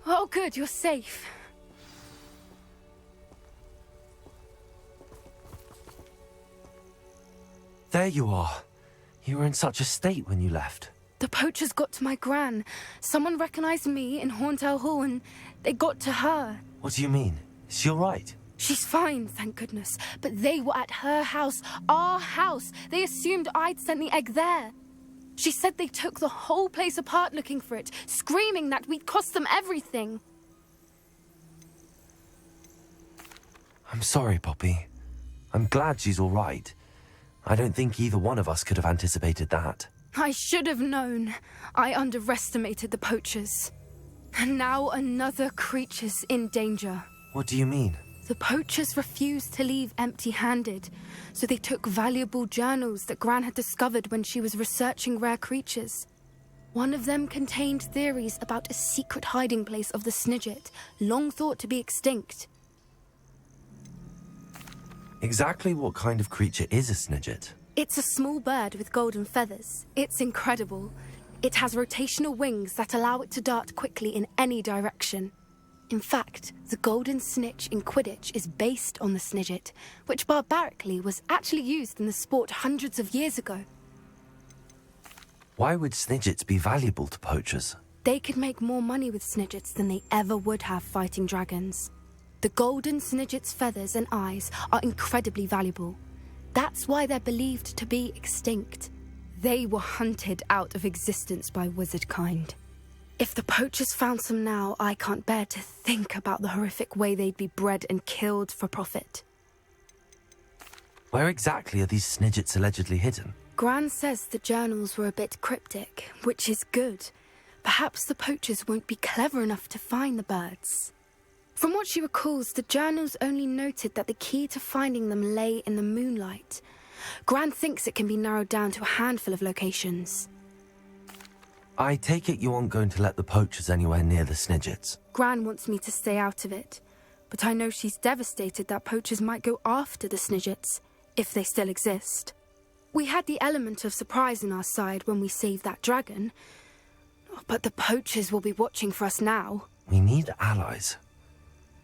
Oh, good, you're safe. There you are. You were in such a state when you left. The poachers got to my gran. Someone recognized me in Horntail Hall and they got to her. What do you mean? Is she all right? She's fine, thank goodness. But they were at her house, our house. They assumed I'd sent the egg there. She said they took the whole place apart looking for it, screaming that we'd cost them everything. I'm sorry, Poppy. I'm glad she's all right. I don't think either one of us could have anticipated that. I should have known. I underestimated the poachers. And now another creature's in danger. What do you mean? The poachers refused to leave empty-handed, so they took valuable journals that Gran had discovered when she was researching rare creatures. One of them contained theories about a secret hiding place of the Snidget, long thought to be extinct. Exactly what kind of creature is a Snidget? It's a small bird with golden feathers. It's incredible. It has rotational wings that allow it to dart quickly in any direction. In fact, the golden snitch in Quidditch is based on the Snidget, which barbarically was actually used in the sport hundreds of years ago. Why would Snidgets be valuable to poachers? They could make more money with Snidgets than they ever would have fighting dragons. The golden Snidget's feathers and eyes are incredibly valuable. That's why they're believed to be extinct. They were hunted out of existence by wizard kind. If the poachers found some now, I can't bear to think about the horrific way they'd be bred and killed for profit. Where exactly are these Snidgets allegedly hidden? Gran says the journals were a bit cryptic, which is good. Perhaps the poachers won't be clever enough to find the birds. From what she recalls, the journals only noted that the key to finding them lay in the moonlight. Gran thinks it can be narrowed down to a handful of locations. I take it you aren't going to let the poachers anywhere near the Snidgets. Gran wants me to stay out of it. but I know she's devastated that poachers might go after the Snidgets, if they still exist. We had the element of surprise on our side when we saved that dragon, but the poachers will be watching for us now. We need allies.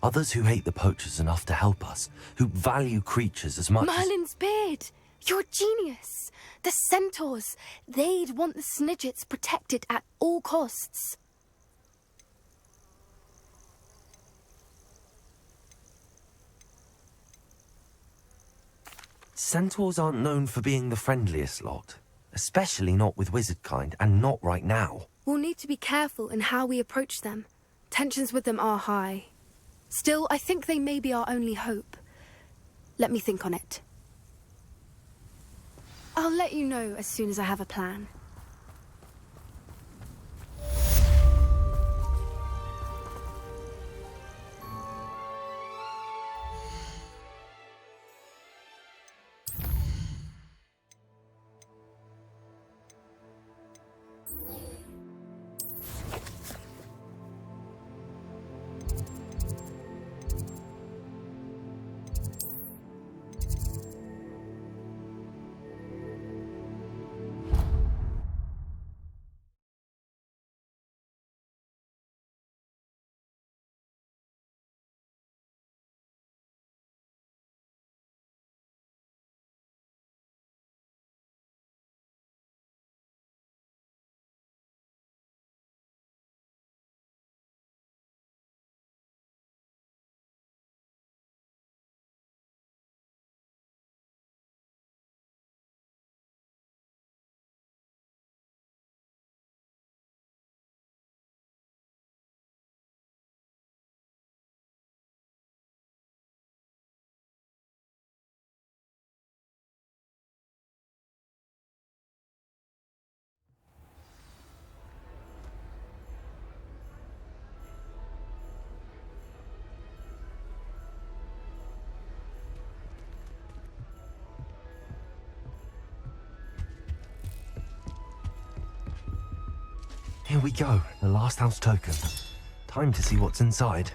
Others who hate the poachers enough to help us, who value creatures as much Merlin's beard! You're a genius! The centaurs! They'd want the Snidgets protected at all costs. Centaurs aren't known for being the friendliest lot, especially not with wizard kind, and not right now. We'll need to be careful in how we approach them. Tensions with them are high. Still, I think they may be our only hope. Let me think on it. I'll let you know as soon as I have a plan. Here we go, the last house token. Time to see what's inside.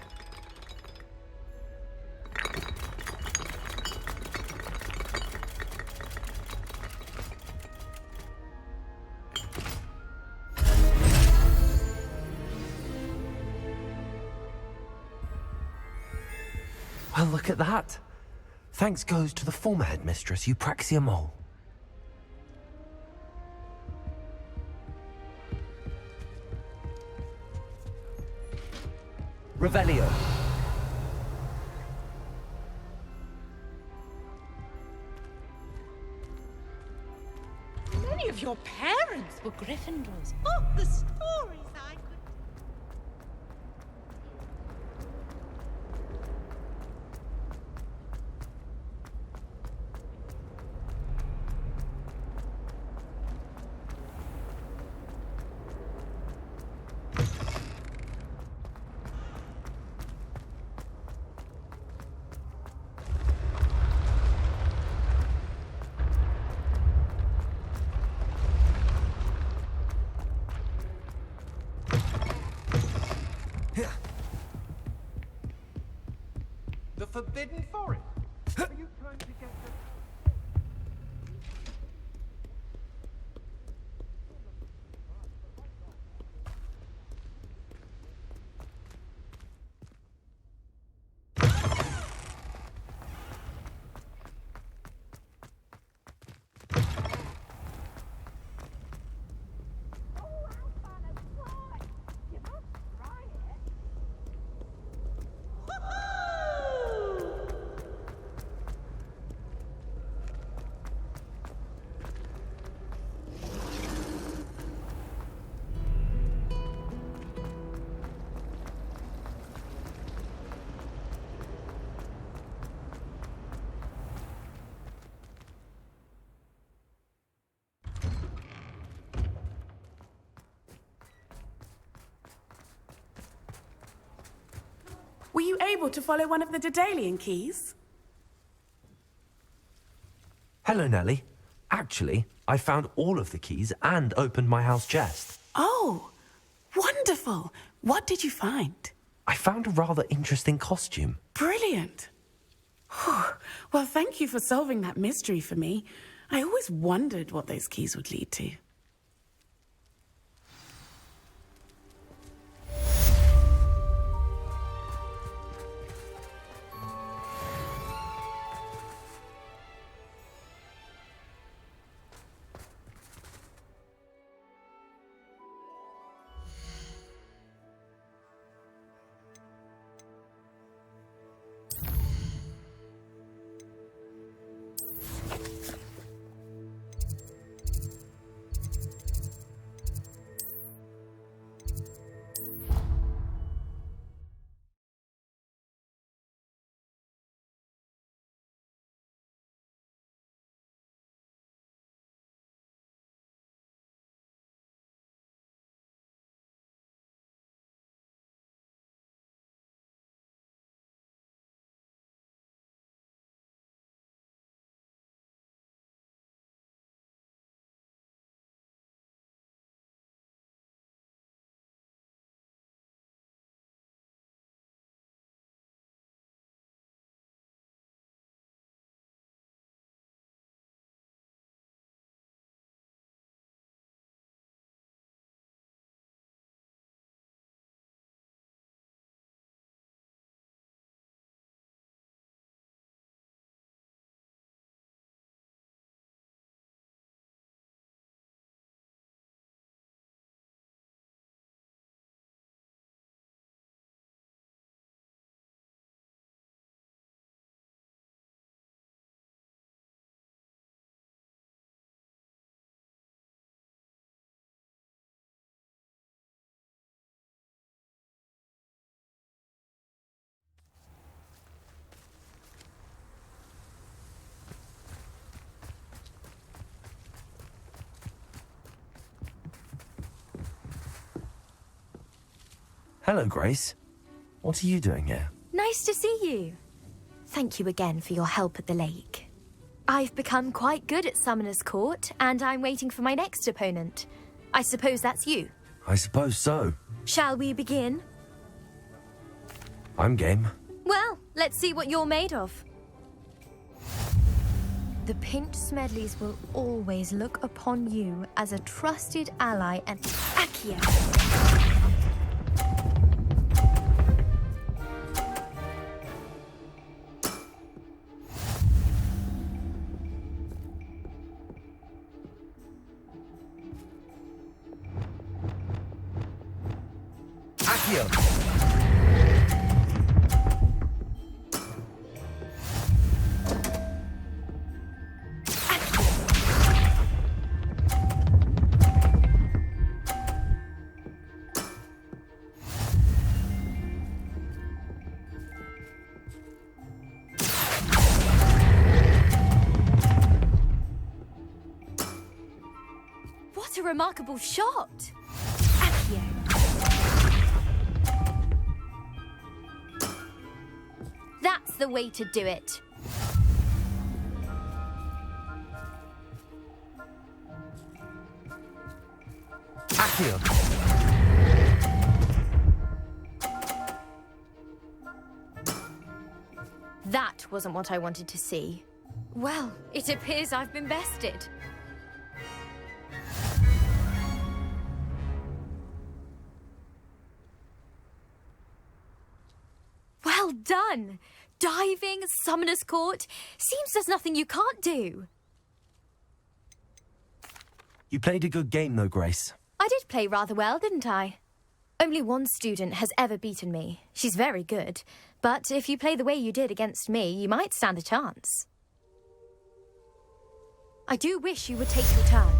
Well, look at that. Thanks goes to the former headmistress, Eupraxia Mole. Revelio. Many of your parents were Gryffindors. Oh, the stories I could... The Forbidden Forest. Are you trying to get the... Were you able to follow one of the Daedalian keys? Hello, Nellie. Actually, I found all of the keys and opened my house chest. Oh, wonderful. What did you find? I found a rather interesting costume. Brilliant. Whew. Well, thank you for solving that mystery for me. I always wondered what those keys would lead to. Hello, Grace. What are you doing here? Nice to see you. Thank you again for your help at the lake. I've become quite good at Summoner's Court, and I'm waiting for my next opponent. I suppose that's you. I suppose so. Shall we begin? I'm game. Well, let's see what you're made of. The Pint Smedleys will always look upon you as a trusted ally and Accio. What a remarkable shot! Accio. That's the way to do it. Accio. That wasn't what I wanted to see. Well, it appears I've been bested. Well done! Diving, Summoner's Court. Seems there's nothing you can't do. You played a good game, though, Grace. I did play rather well, didn't I? Only one student has ever beaten me. She's very good. But if you play the way you did against me, you might stand a chance. I do wish you would take your turn.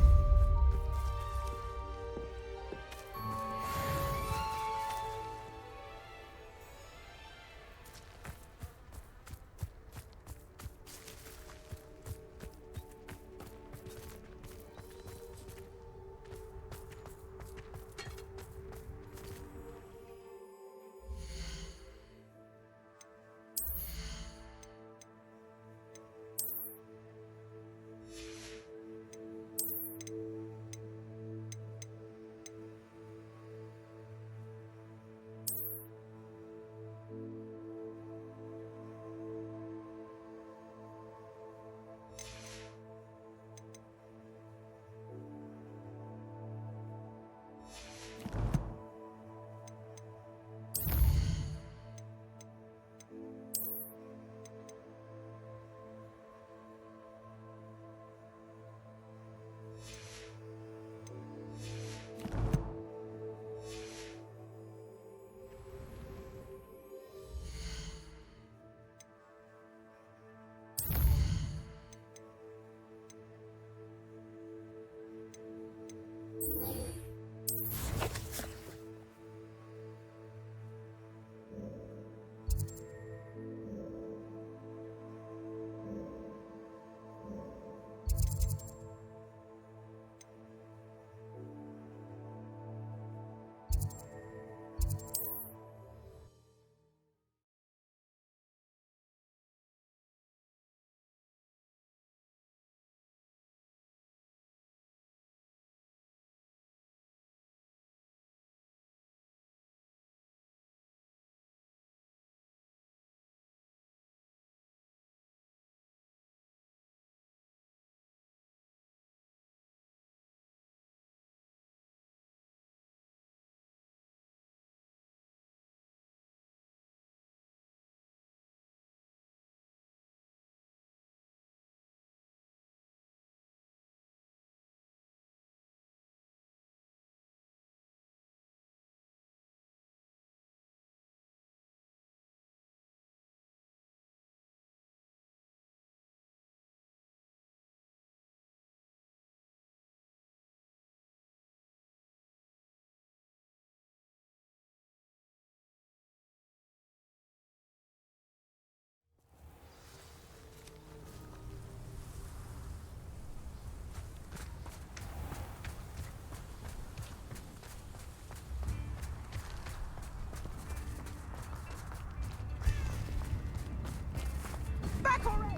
Back already!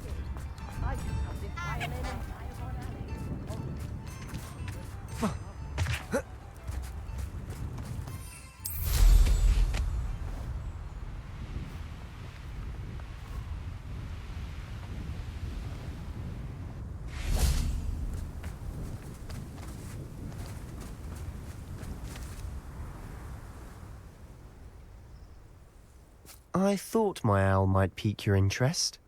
I just have this violin and fire on alley. I thought my owl might pique your interest.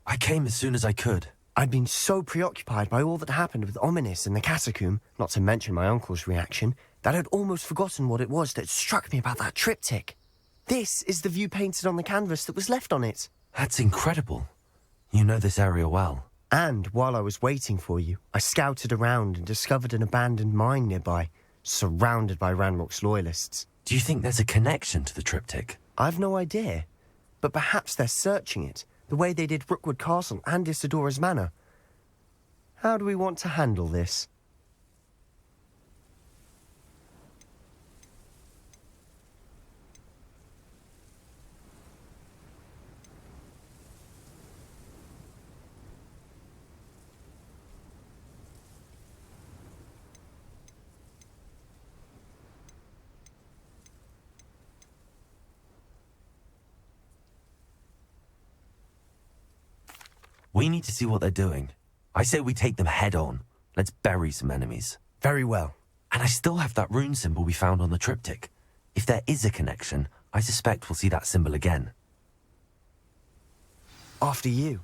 I came as soon as I could. I'd been so preoccupied by all that happened with Ominis and the catacomb, not to mention my uncle's reaction, that I'd almost forgotten what it was that struck me about that triptych. This is the view painted on the canvas that was left on it. That's incredible. You know this area well. And while I was waiting for you, I scouted around and discovered an abandoned mine nearby, surrounded by Ranrock's loyalists. Do you think there's a connection to the triptych? I've no idea, but perhaps they're searching it, the way they did Rookwood Castle and Isidora's Manor. How do we want to handle this? We need to see what they're doing. I say we take them head on. Let's bury some enemies. Very well. And I still have that rune symbol we found on the triptych. If there is a connection, I suspect we'll see that symbol again. After you.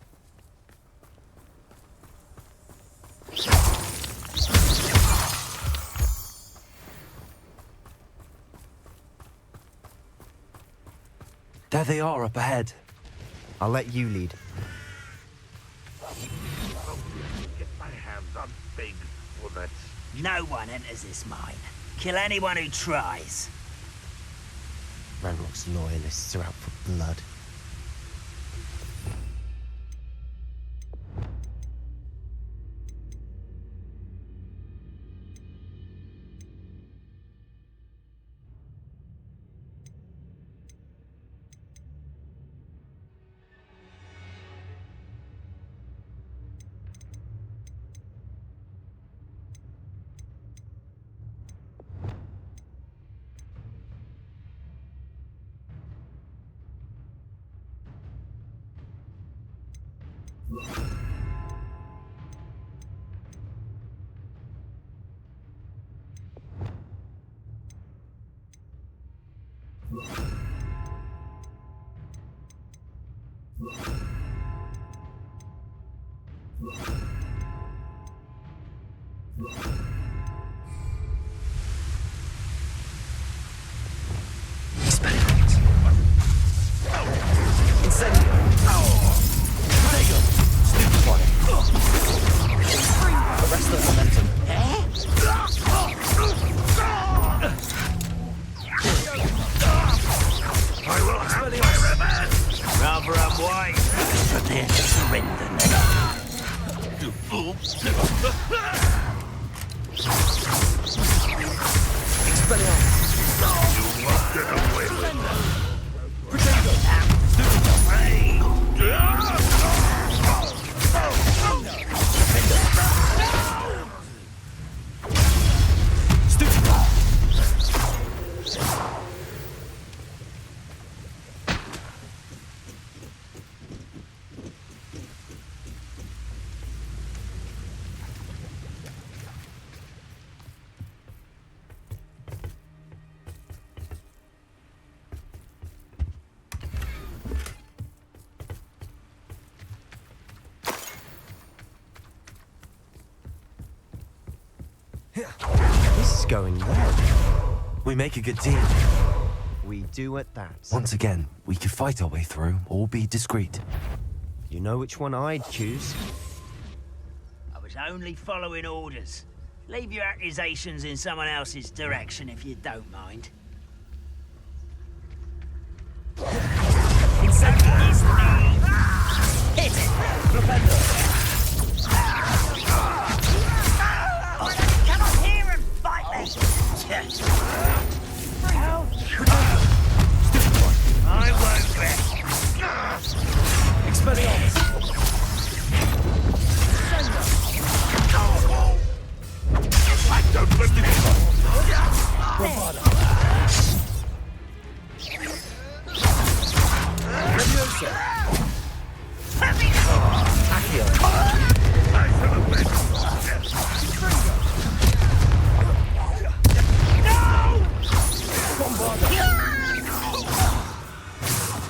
There they are up ahead. I'll let you lead. Get my hands on big bullets. No one enters this mine. Kill anyone who tries. Ranrock's loyalists are out for blood. Arrest the momentum. Why? Prepare to surrender now. You won't get away with This is going well. We make a good team. We do at that. Once again, we could fight our way through or be discreet. You know which one I'd choose. I was only following orders. Leave your accusations in someone else's direction if you don't mind. Exactly this thing. Hit it! I cannot hear him fight me! I won't rest. Expelliarmus! I don't believe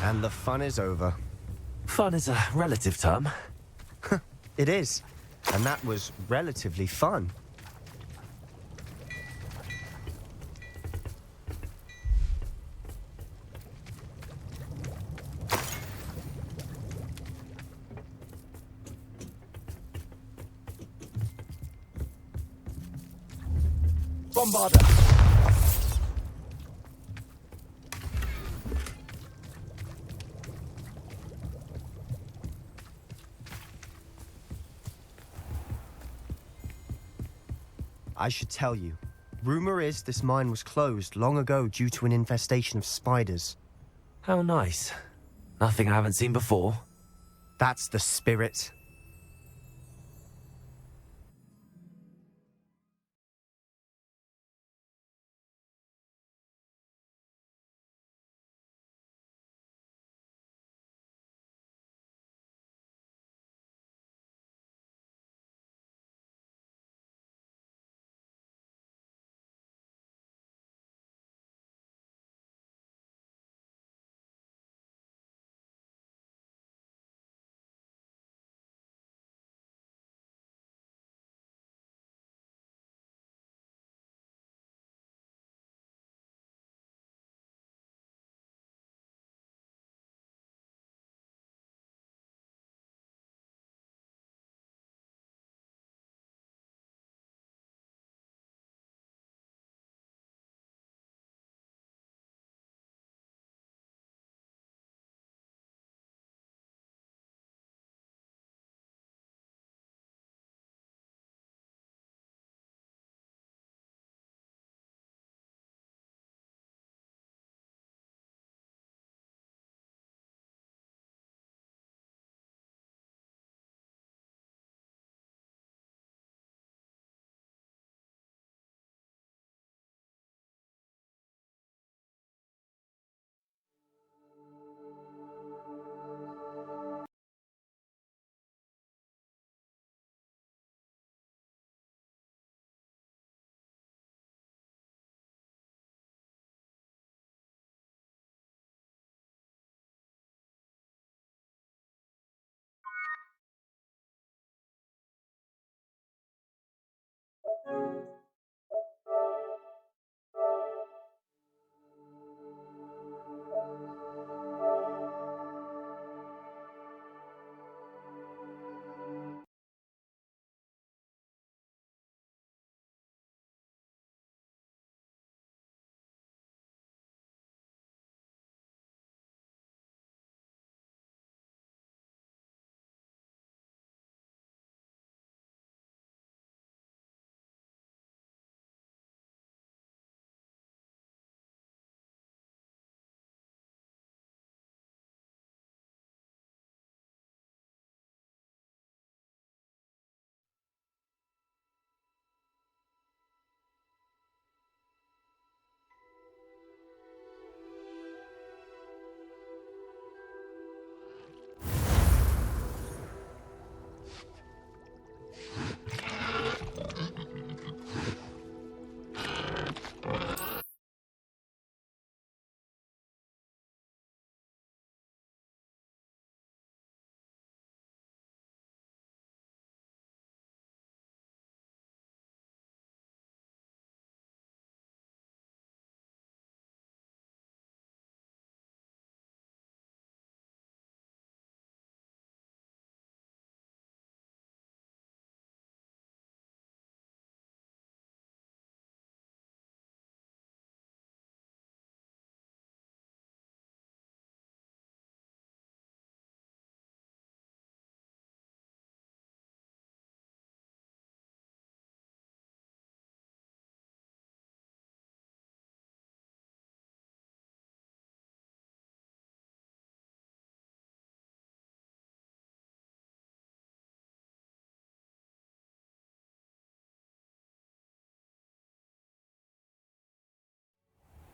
And the fun is over. Fun is a relative term. It is. And that was relatively fun. Bombarder! I should tell you. Rumor is this mine was closed long ago due to an infestation of spiders. How nice. Nothing I haven't seen before. That's the spirit.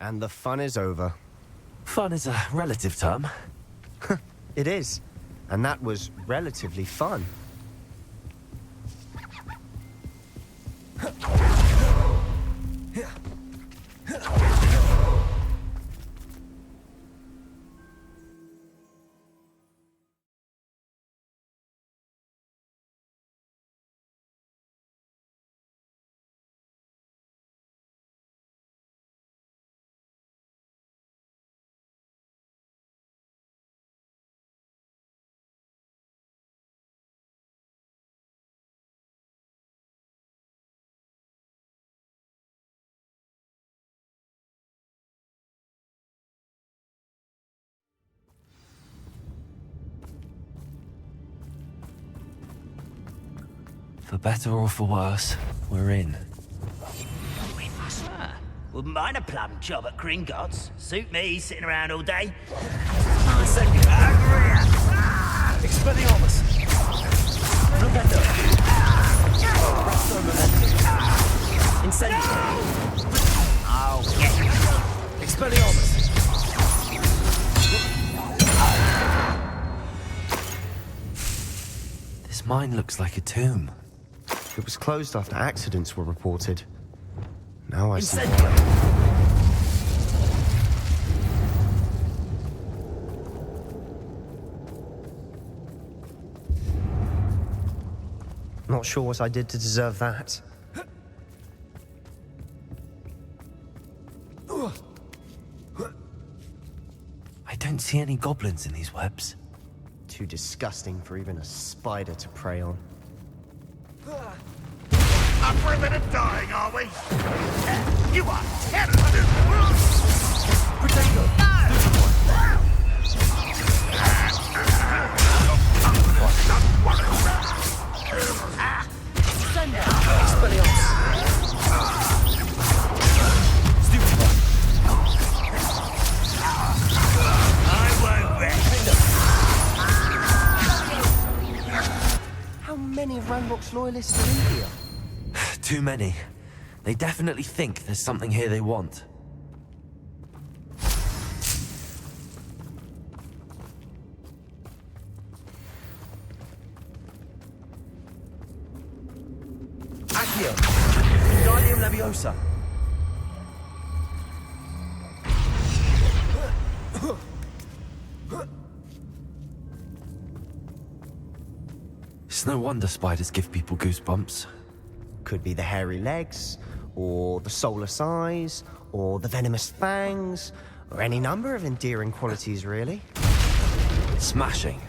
And the fun is over. Fun is a relative term. It is. And that was relatively fun. For better or for worse, we're in. Wouldn't mind a plum job at Gringotts. Suit me, sitting around all day. Expelliarmus! Rembonzo! Incendio! I'll get you. Expelliarmus! This mine looks like a tomb. It was closed after accidents were reported. Now I see why. Incendio! Not sure what I did to deserve that. I don't see any goblins in these webs. Too disgusting for even a spider to prey on. Up for a bit of dying, are we? You are terrible! Potato! Expelliarmus! How many of Ranrock's loyalists are in here? Too many. They definitely think there's something here they want. Accio! Wingardium Leviosa! It's no wonder spiders give people goosebumps. Could be the hairy legs, or the soulless eyes, or the venomous fangs, or any number of endearing qualities, really. Smashing.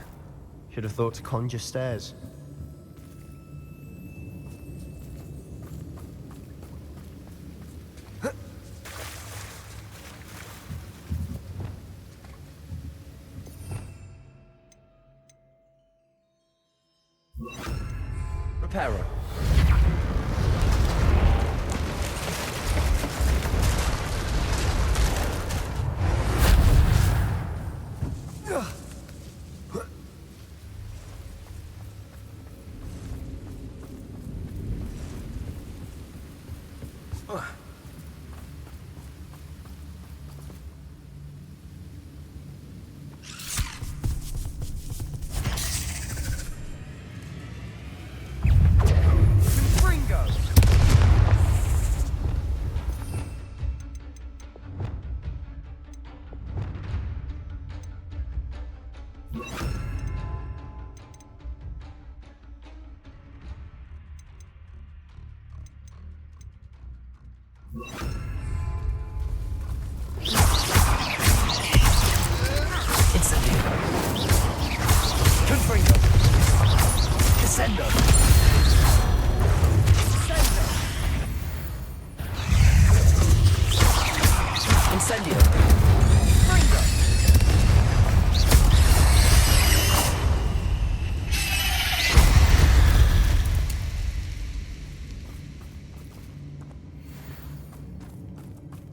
Should have thought to conjure stairs. Reparo.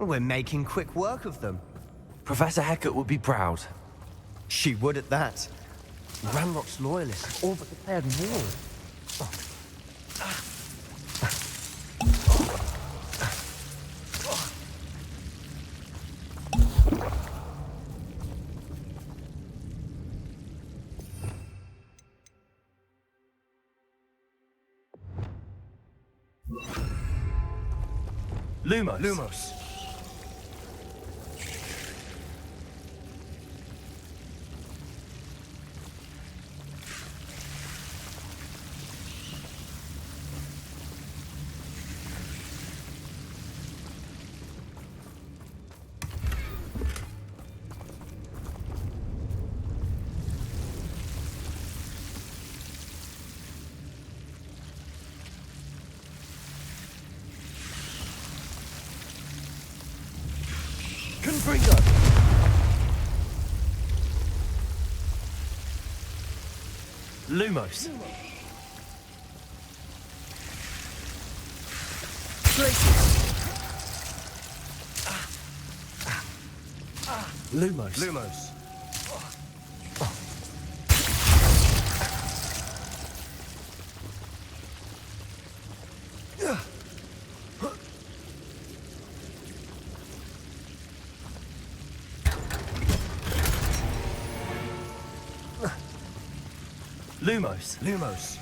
We're making quick work of them. Professor Hecat would be proud. She would at that. Ranrock's loyalists all but declared war. Lumos. Lumos. Confringo. Lumos. Lumos. Lumos. Lumos. Lumos.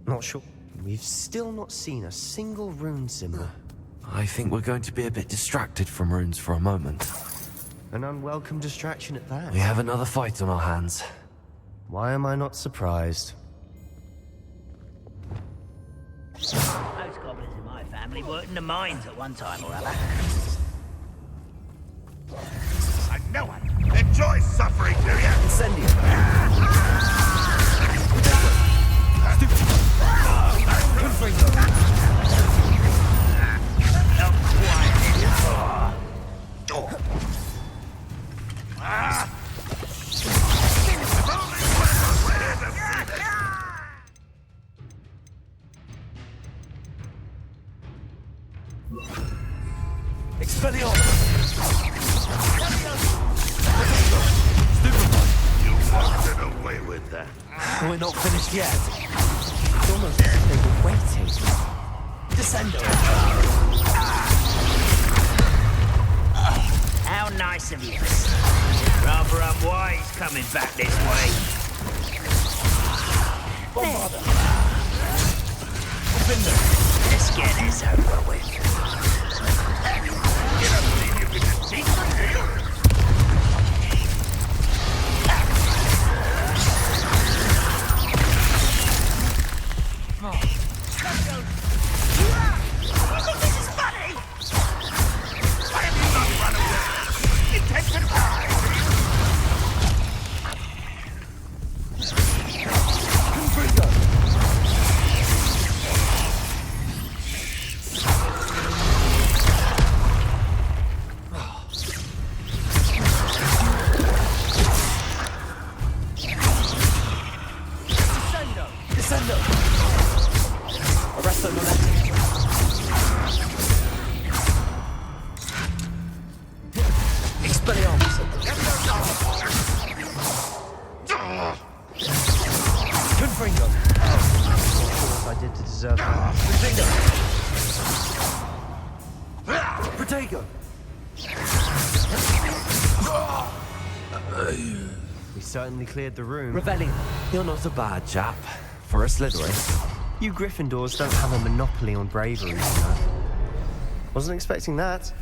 Not sure. We've still not seen a single rune symbol. I think we're going to be a bit distracted from runes for a moment. An unwelcome distraction at that. We have another fight on our hands. Why am I not surprised? Those goblins in my family worked in the mines at one time or other. I know it. Enjoy suffering, do you? Incendio. You walked it away with that. We're not finished yet. It's almost as if they were waiting. Descendo. How nice of you. Rather unwise coming back this way. Let's get this over with. You don't believe you can deceive me, do you? You think this is funny? Why have you not run away? It takes some time. Descendo. Arresto momentum. Expelliarmus. Confringo. What I did to deserve that. Protego. We certainly cleared the room. Revelio. You're not a bad chap. For a Slytherin. You Gryffindors don't have a monopoly on bravery, you know. Wasn't expecting that.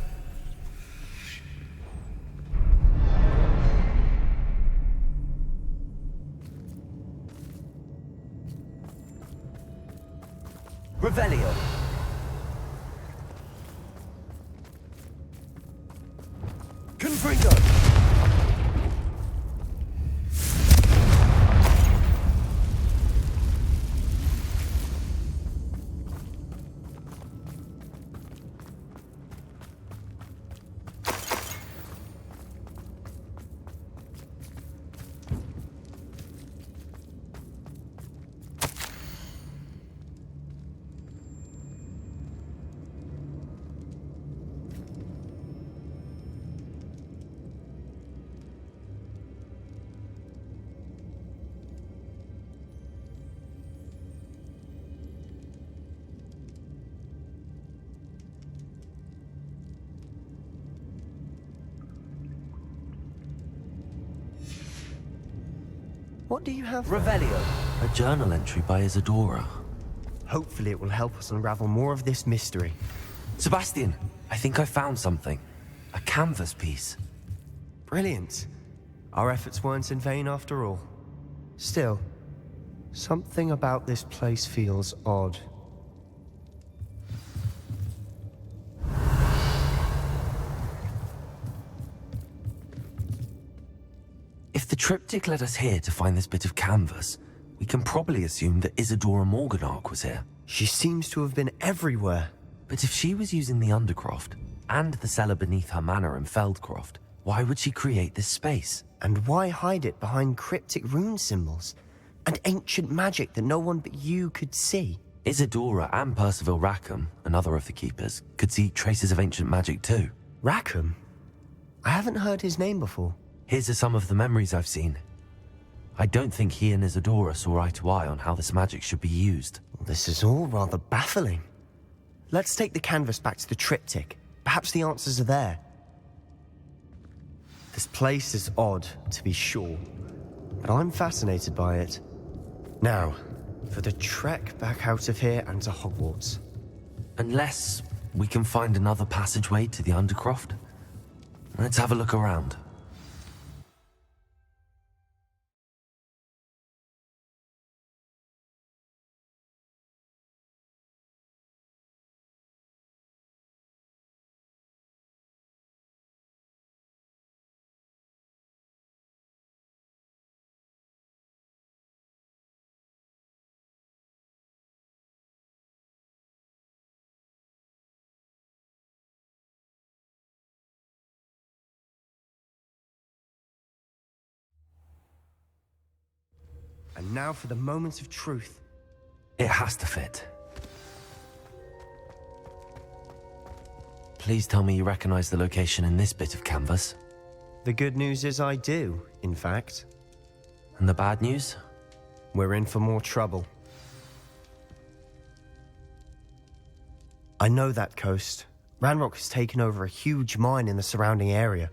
Revelio. Confringo. What do you have there? Revelio. A journal entry by Isadora. Hopefully it will help us unravel more of this mystery. Sebastian, I think I found something. A canvas piece. Brilliant. Our efforts weren't in vain after all. Still, something about this place feels odd. If the triptych led us here to find this bit of canvas, we can probably assume that Isadora Morganach was here. She seems to have been everywhere. But if she was using the Undercroft, and the cellar beneath her manor in Feldcroft, why would she create this space? And why hide it behind cryptic rune symbols? And ancient magic that no one but you could see? Isadora and Percival Rackham, another of the keepers, could see traces of ancient magic too. Rackham? I haven't heard his name before. Here's are some of the memories I've seen. I don't think he and Isadora saw eye to eye on how this magic should be used. This is all rather baffling. Let's take the canvas back to the triptych. Perhaps the answers are there. This place is odd, to be sure, but I'm fascinated by it. Now, for the trek back out of here and to Hogwarts. Unless we can find another passageway to the Undercroft. Let's have a look around. And now for the moment of truth. It has to fit. Please tell me you recognize the location in this bit of canvas. The good news is I do, in fact. And the bad news? We're in for more trouble. I know that coast. Ranrock has taken over a huge mine in the surrounding area.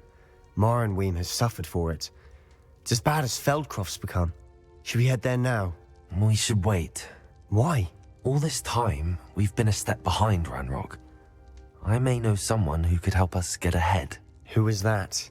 Mornweem has suffered for it. It's as bad as Feldcroft's become. Should we head there now? We should wait. Why? All this time, we've been a step behind Ranrock. I may know someone who could help us get ahead. Who is that?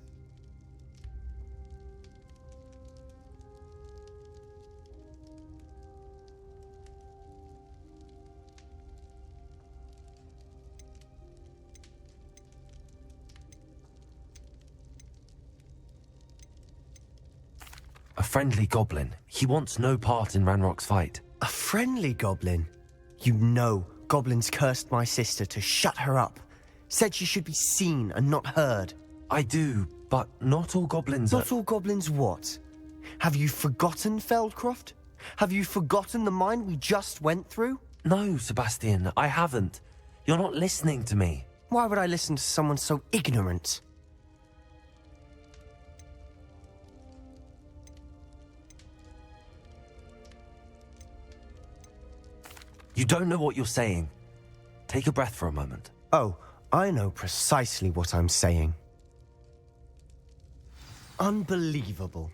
A friendly goblin. He wants no part in Ranrock's fight. A friendly goblin? You know goblins cursed my sister to shut her up. Said she should be seen and not heard. I do, but not all goblins are... Not all goblins what? Have you forgotten Feldcroft? Have you forgotten the mine we just went through? No, Sebastian, I haven't. You're not listening to me. Why would I listen to someone so ignorant? You don't know what you're saying. Take a breath for a moment. Oh, I know precisely what I'm saying. Unbelievable.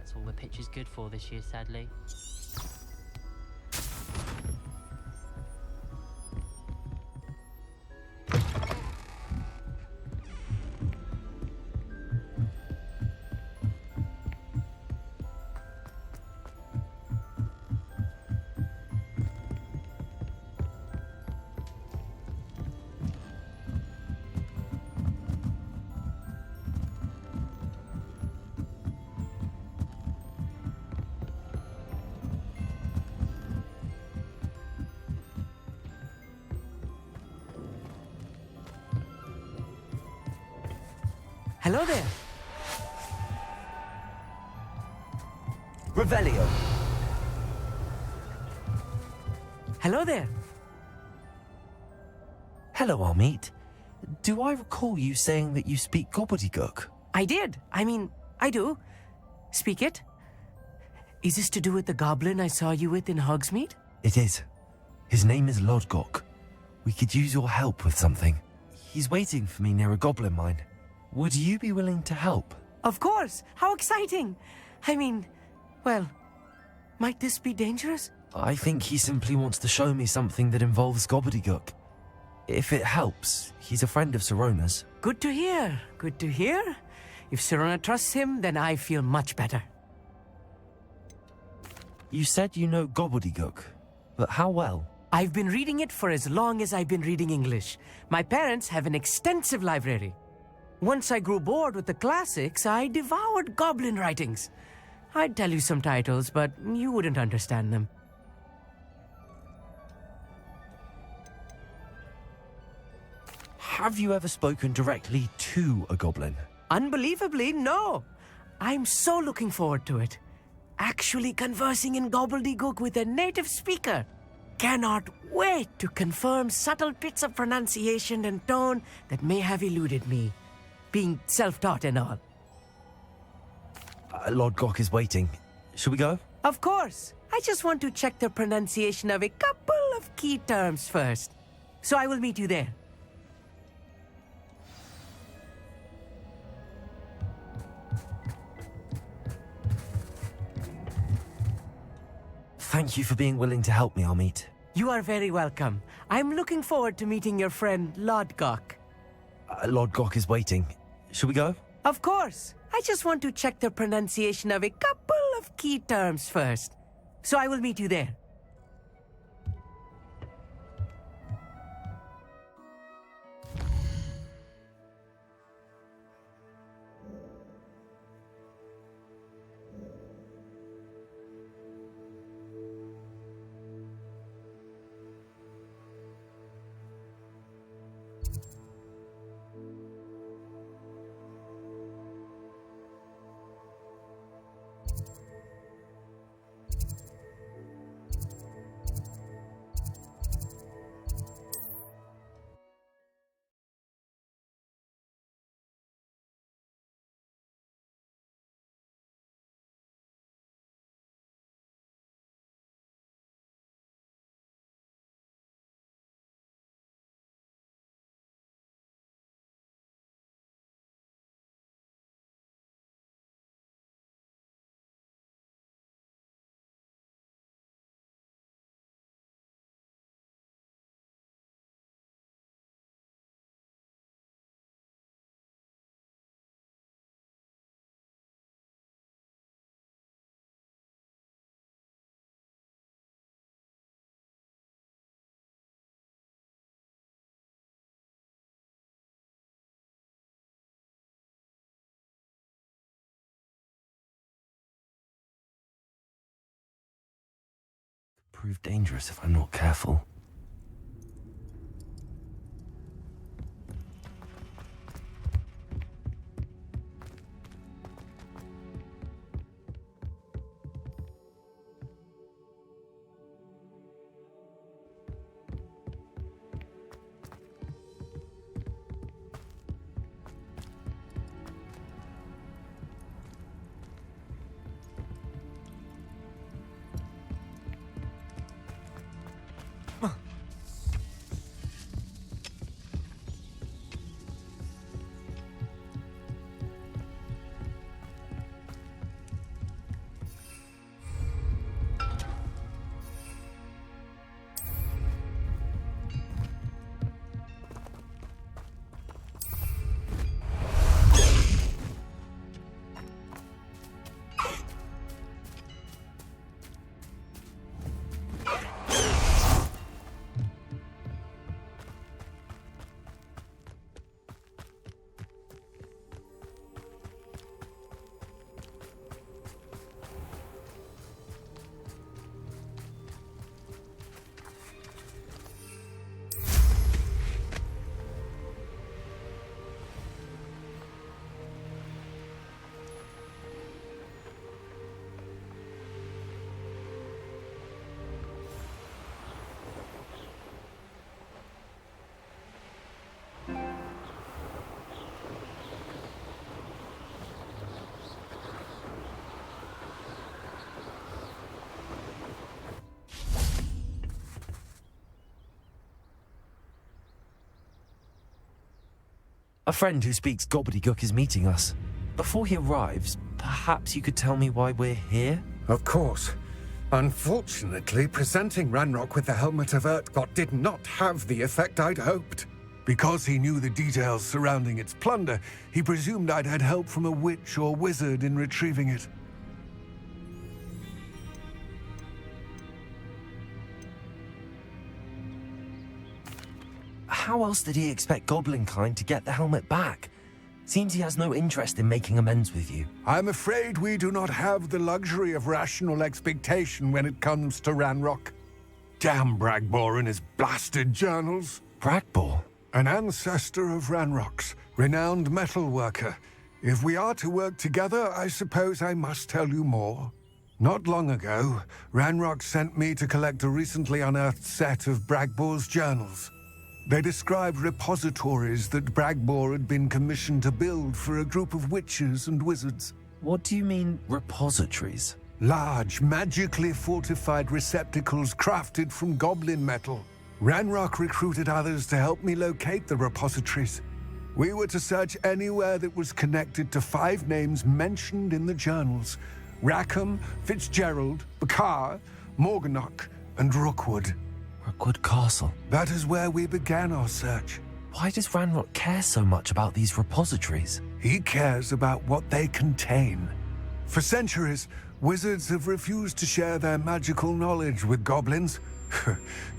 that's all the pitch is good for this year, sadly. Hello there. Revelio. Hello there. Hello, Amit. Do I recall you saying that you speak gobbledygook? I did. I do. Speak it. Is this to do with the goblin I saw you with in Hogsmeade? It is. His name is Lodgok. We could use your help with something. He's waiting for me near a goblin mine. Would you be willing to help? Of course. How exciting. Well, might this be dangerous? I think he simply wants to show me something that involves gobbledygook. If it helps, he's a friend of Sirona's. Good to hear. Good to hear. If Sirona trusts him, then I feel much better. You said you know gobbledygook, but how well? I've been reading it for as long as I've been reading English. My parents have an extensive library. Once I grew bored with the classics, I devoured goblin writings. I'd tell you some titles, but you wouldn't understand them. Have you ever spoken directly to a goblin? Unbelievably, no. I'm so looking forward to it. Actually conversing in gobbledygook with a native speaker. Cannot wait to confirm subtle bits of pronunciation and tone that may have eluded me. Being self-taught and all. Lodgok is waiting. Shall we go? Of course. I just want to check the pronunciation of a couple of key terms first. So I will meet you there. Thank you for being willing to help me, Amit. You are very welcome. I'm looking forward to meeting your friend, Lodgok. Lodgok is waiting. Shall we go? Of course. I just want to check the pronunciation of a couple of key terms first. So I will meet you there. Prove dangerous if I'm not careful. A friend who speaks gobbledygook is meeting us. Before he arrives, perhaps you could tell me why we're here? Of course. Unfortunately, presenting Ranrock with the Helmet of Urtkot did not have the effect I'd hoped. Because he knew the details surrounding its plunder, he presumed I'd had help from a witch or wizard in retrieving it. How else did he expect Goblinkind to get the helmet back? Seems he has no interest in making amends with you. I'm afraid we do not have the luxury of rational expectation when it comes to Ranrock. Damn Bragbor and his blasted journals. Bragbor? An ancestor of Ranrock's, renowned metal worker. If we are to work together, I suppose I must tell you more. Not long ago, Ranrock sent me to collect a recently unearthed set of Bragbor's journals. They described repositories that Bragbor had been commissioned to build for a group of witches and wizards. What do you mean, repositories? Large, magically fortified receptacles crafted from goblin metal. Ranrock recruited others to help me locate the repositories. We were to search anywhere that was connected to 5 names mentioned in the journals: Rackham, Fitzgerald, Bakar, Morganach, and Rookwood. Rookwood Castle. That is where we began our search. Why does Ranrock care so much about these repositories? He cares about what they contain. For centuries, wizards have refused to share their magical knowledge with goblins.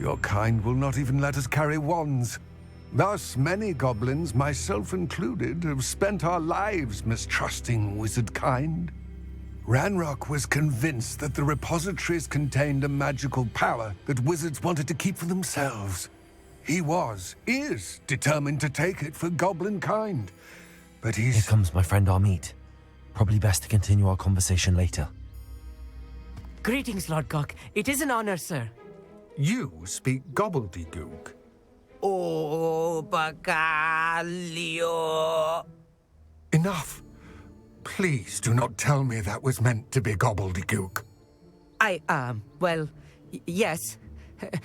Your kind will not even let us carry wands. Thus, many goblins, myself included, have spent our lives mistrusting wizard kind. Ranrock was convinced that the repositories contained a magical power that wizards wanted to keep for themselves. He is determined to take it for goblin kind. But Here comes my friend Amit. Probably best to continue our conversation later. Greetings, Lord Gok. It is an honor, sir. You speak gobbledygook. Oh, Bacalio. Enough. Please do not tell me that was meant to be gobbledygook. Yes.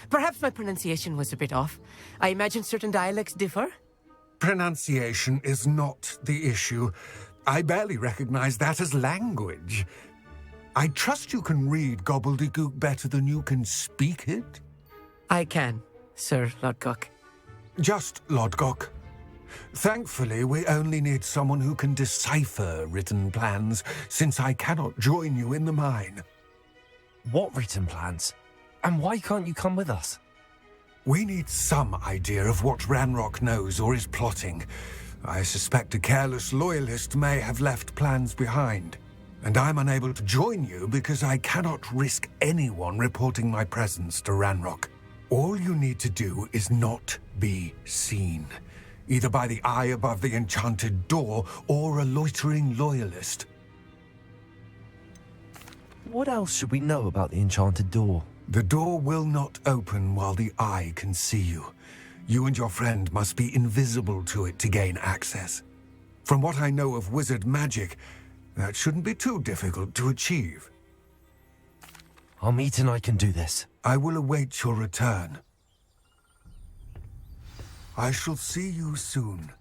Perhaps my pronunciation was a bit off. I imagine certain dialects differ. Pronunciation is not the issue. I barely recognize that as language. I trust you can read gobbledygook better than you can speak it? I can, Sir Lord Gok. Just Lord Gok. Thankfully, we only need someone who can decipher written plans, since I cannot join you in the mine. What written plans? And why can't you come with us? We need some idea of what Ranrock knows or is plotting. I suspect a careless loyalist may have left plans behind. And I'm unable to join you because I cannot risk anyone reporting my presence to Ranrock. All you need to do is not be seen, either by the eye above the enchanted door or a loitering loyalist. What else should we know about the enchanted door? The door will not open while the eye can see you. You and your friend must be invisible to it to gain access. From what I know of wizard magic, that shouldn't be too difficult to achieve. Amit and I can do this. I will await your return. I shall see you soon.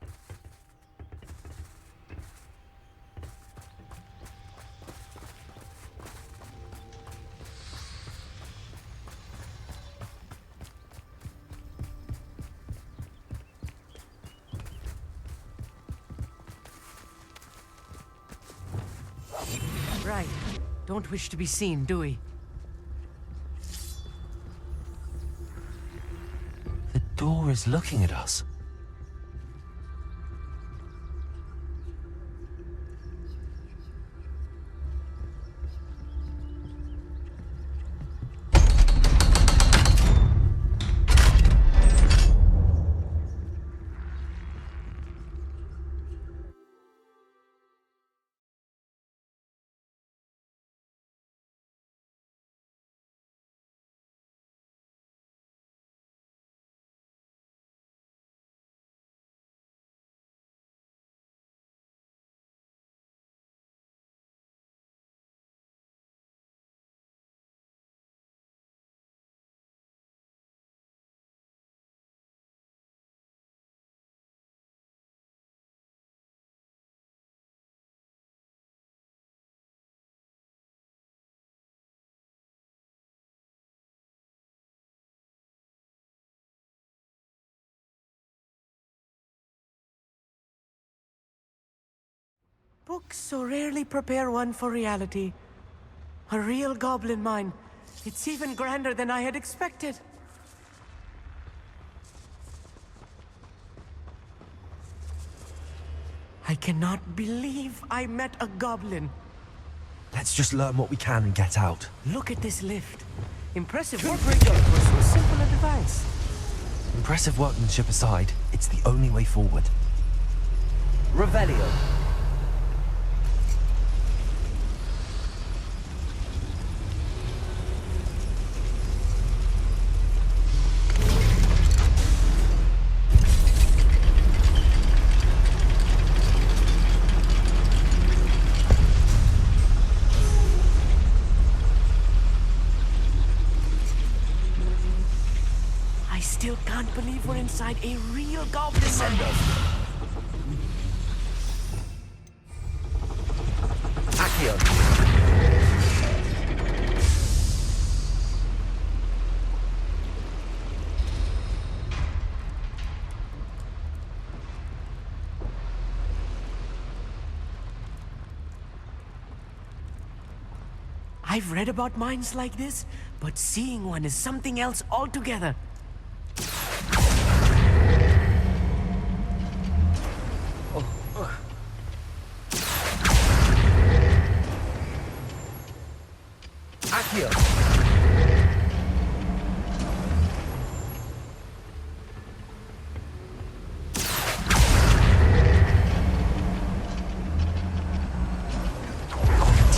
Right. Don't wish to be seen, do we? The door is looking at us. Books so rarely prepare one for reality. A real goblin mine. It's even grander than I had expected. I cannot believe I met a goblin. Let's just learn what we can and get out. Look at this lift. Impressive workmanship for so simple a device. Impressive workmanship aside, it's the only way forward. Revelio. I still can't believe we're inside a real goblin mine. I've read about mines like this, but seeing one is something else altogether. Accio.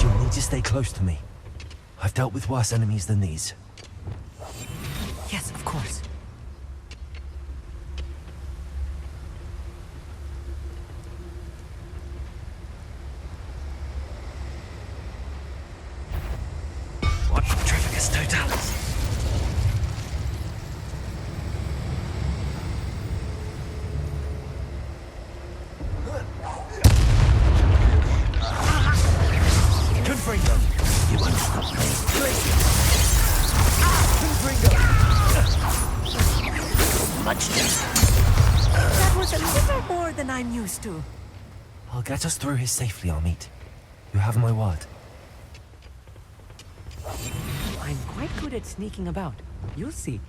You'll need to stay close to me. I've dealt with worse enemies than these. Yes, of course. What Trafficus Totalis? Confringo! You won't stop me. Confringo! Much That was a little more than I'm used to. I'll get us through here safely, Amit. You have my word. I'm quite good at sneaking about. You'll see.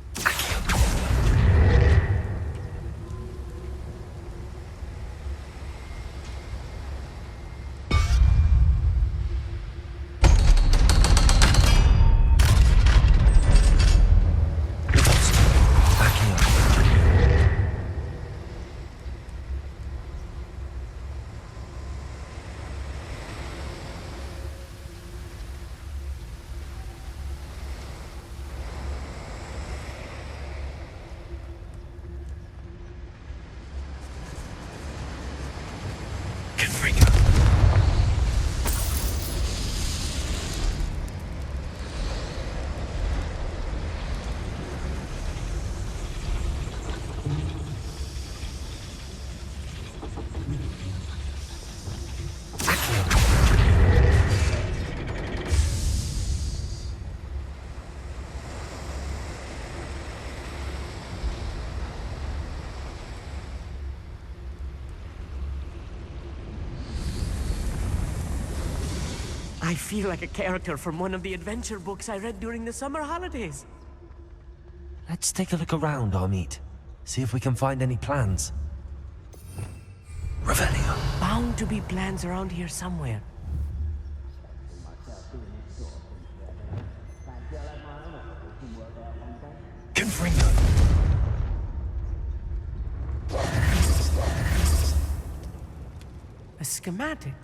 I feel like a character from one of the adventure books I read during the summer holidays. Let's take a look around, Amit. See if we can find any plans. Revelio. Bound to be plans around here somewhere. Confringo. A schematic.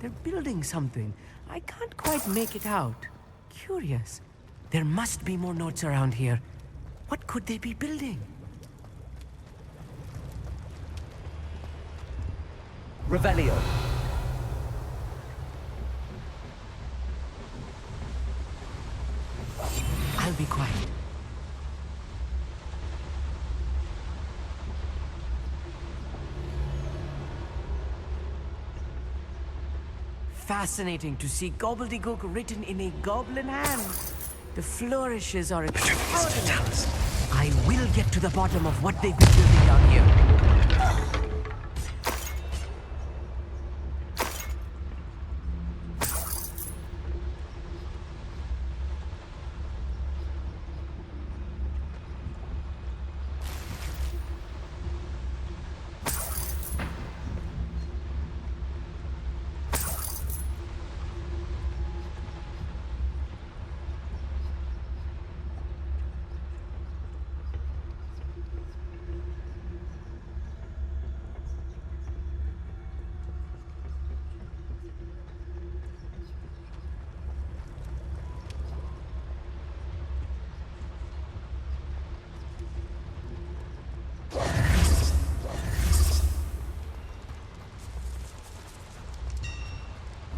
They're building something. I can't quite make it out. Curious. There must be more notes around here. What could they be building? Revelio. I'll be quiet. Fascinating to see gobbledygook written in a goblin hand. The flourishes are extraordinary. I will get to the bottom of what they've been building down here.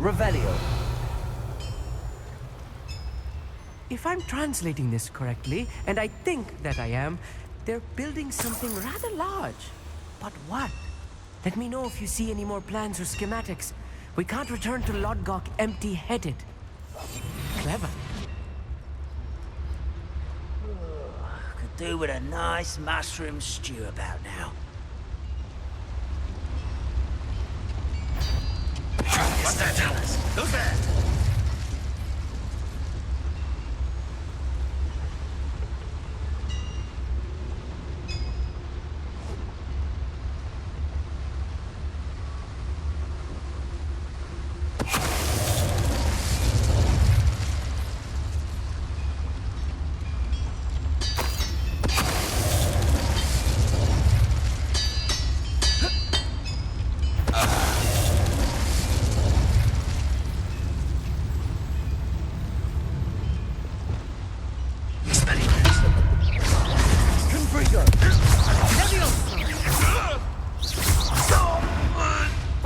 Revelio. If I'm translating this correctly, and I think that I am, they're building something rather large. But what? Let me know if you see any more plans or schematics. We can't return to Lodgok empty-headed. Clever. Could do with a nice mushroom stew about now. What's that? Who's there?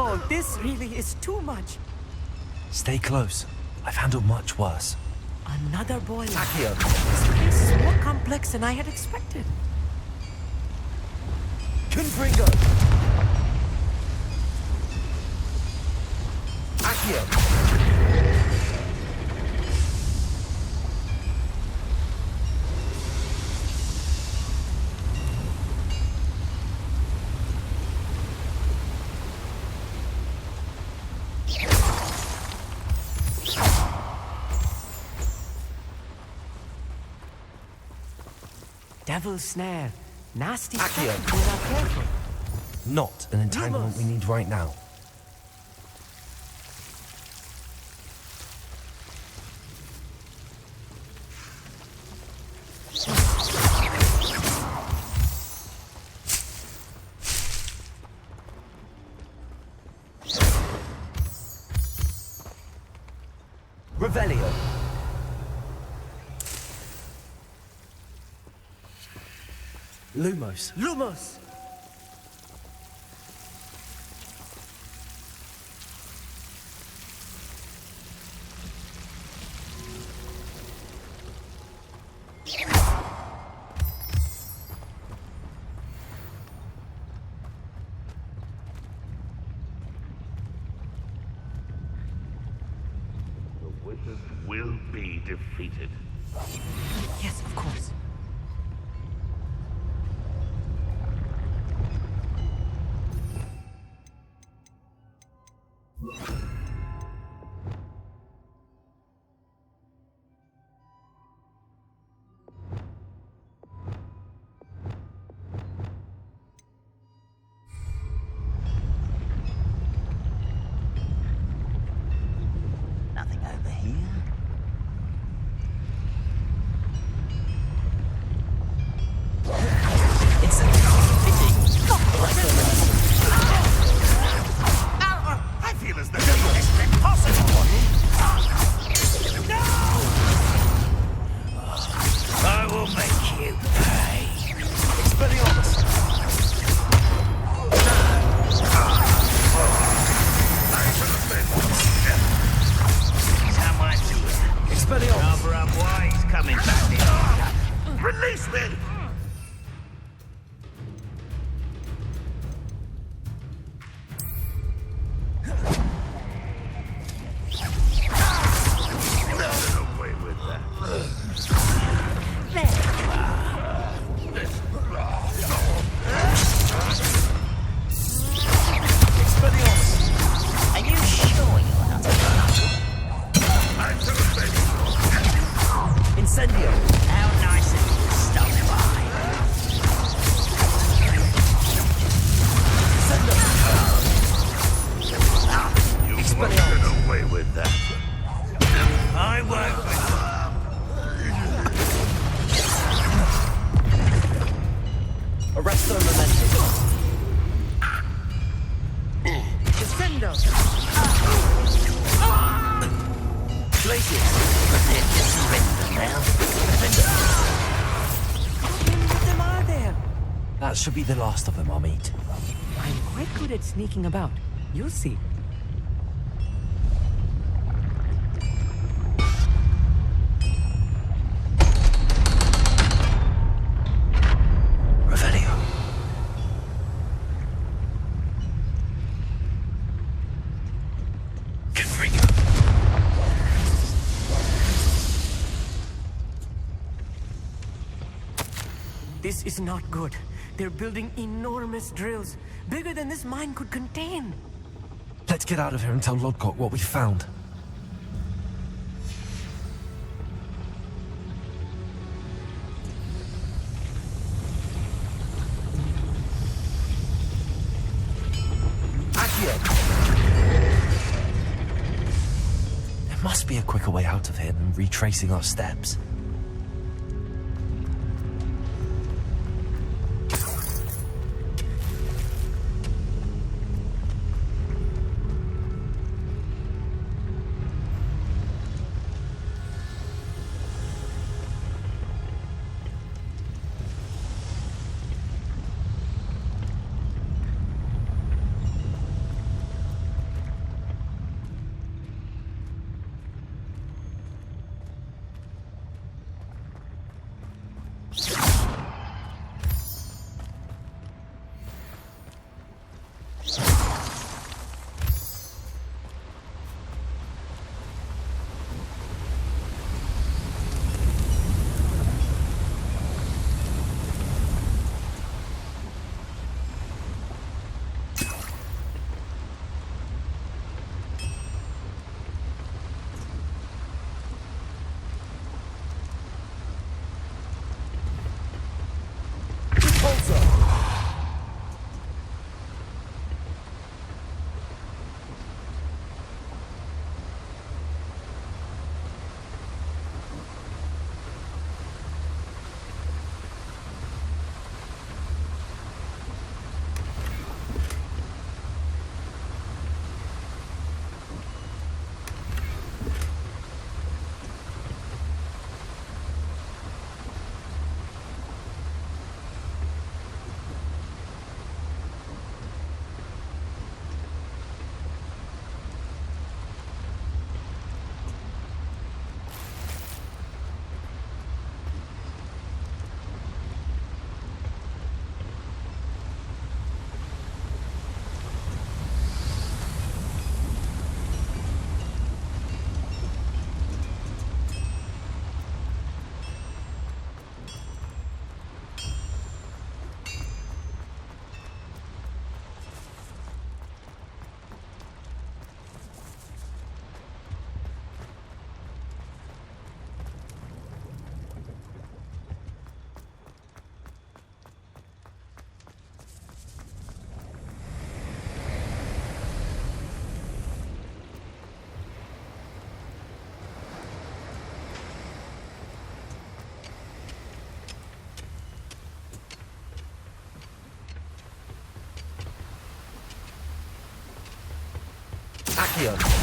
Oh, this really is too much. Stay close. I've handled much worse. Another boiler. Accio. This place is more complex than I had expected. Confringo. Accio. Devil's snare. Nasty stuff Accio. if we're not careful. Not an entanglement we need right now. Revelio. Lumos. Lumos! The wizard will be defeated. Yes, of course. Nothing over here. It's a fitting. I feel as though this is impossible. No! I will make you pay. Expelliarmus. Someone's here. Expelliarmus. Rather unwise coming back here. Release me! Get away with that. Are you sure you're not Incendio. How nice of you to stop by. You won't get away with that. I work with Arresto Memento. Descendo! Glacius. What them are there? That should be the last of them I'll meet. I'm quite good at sneaking about. You'll see. This is not good. They're building enormous drills, bigger than this mine could contain. Let's get out of here and tell Lodgok what we found. There must be a quicker way out of here than retracing our steps. Accio.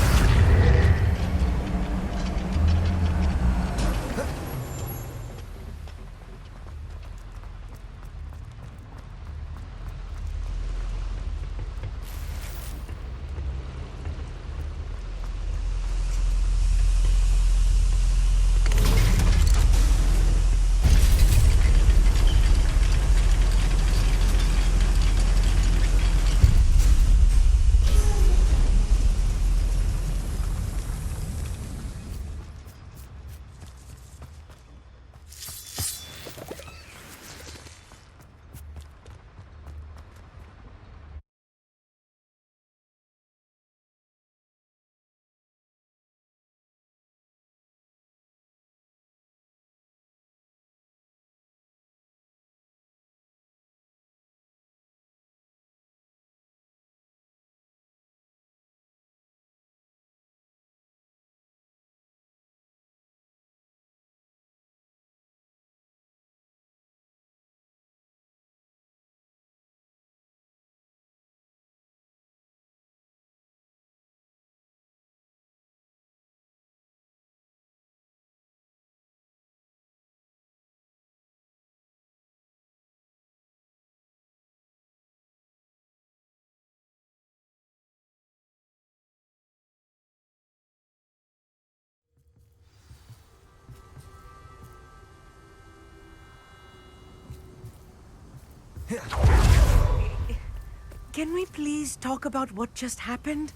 Can we please talk about what just happened?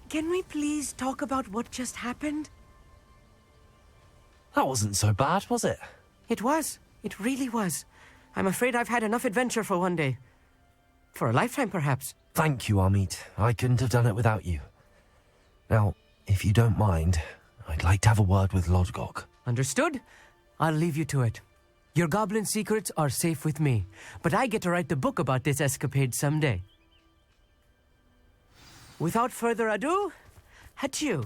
Can we please talk about what just happened? That wasn't so bad, was it? It was. It really was. I'm afraid I've had enough adventure for one day. For a lifetime, perhaps. Thank you, Amit. I couldn't have done it without you. Now, if you don't mind, I'd like to have a word with Lodgok. Understood? I'll leave you to it. Your goblin secrets are safe with me, but I get to write the book about this escapade someday. Without further ado, adieu.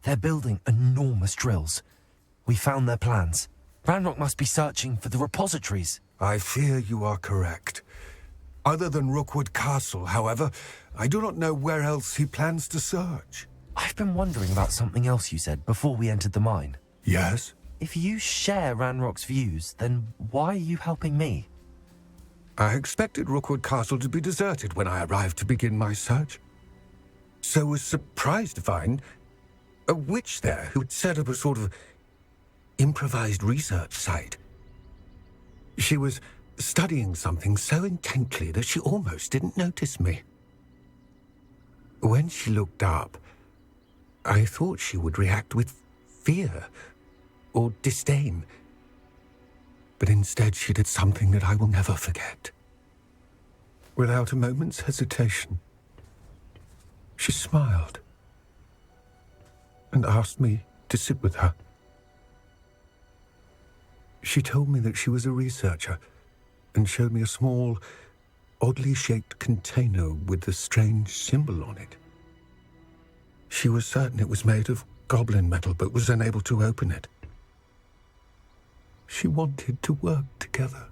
They're building enormous drills. We found their plans. Ranrock must be searching for the repositories. I fear you are correct. Other than Rookwood Castle, however, I do not know where else he plans to search. I've been wondering about something else you said before we entered the mine. Yes? If you share Ranrock's views, then why are you helping me? I expected Rookwood Castle to be deserted when I arrived to begin my search. So was surprised to find a witch there who had set up a sort of improvised research site. She was studying something so intently that she almost didn't notice me. When she looked up, I thought she would react with fear or disdain. But instead she did something that I will never forget. Without a moment's hesitation, she smiled and asked me to sit with her. She told me that she was a researcher and showed me a small, oddly shaped container with a strange symbol on it. She was certain it was made of goblin metal, but was unable to open it. She wanted to work together.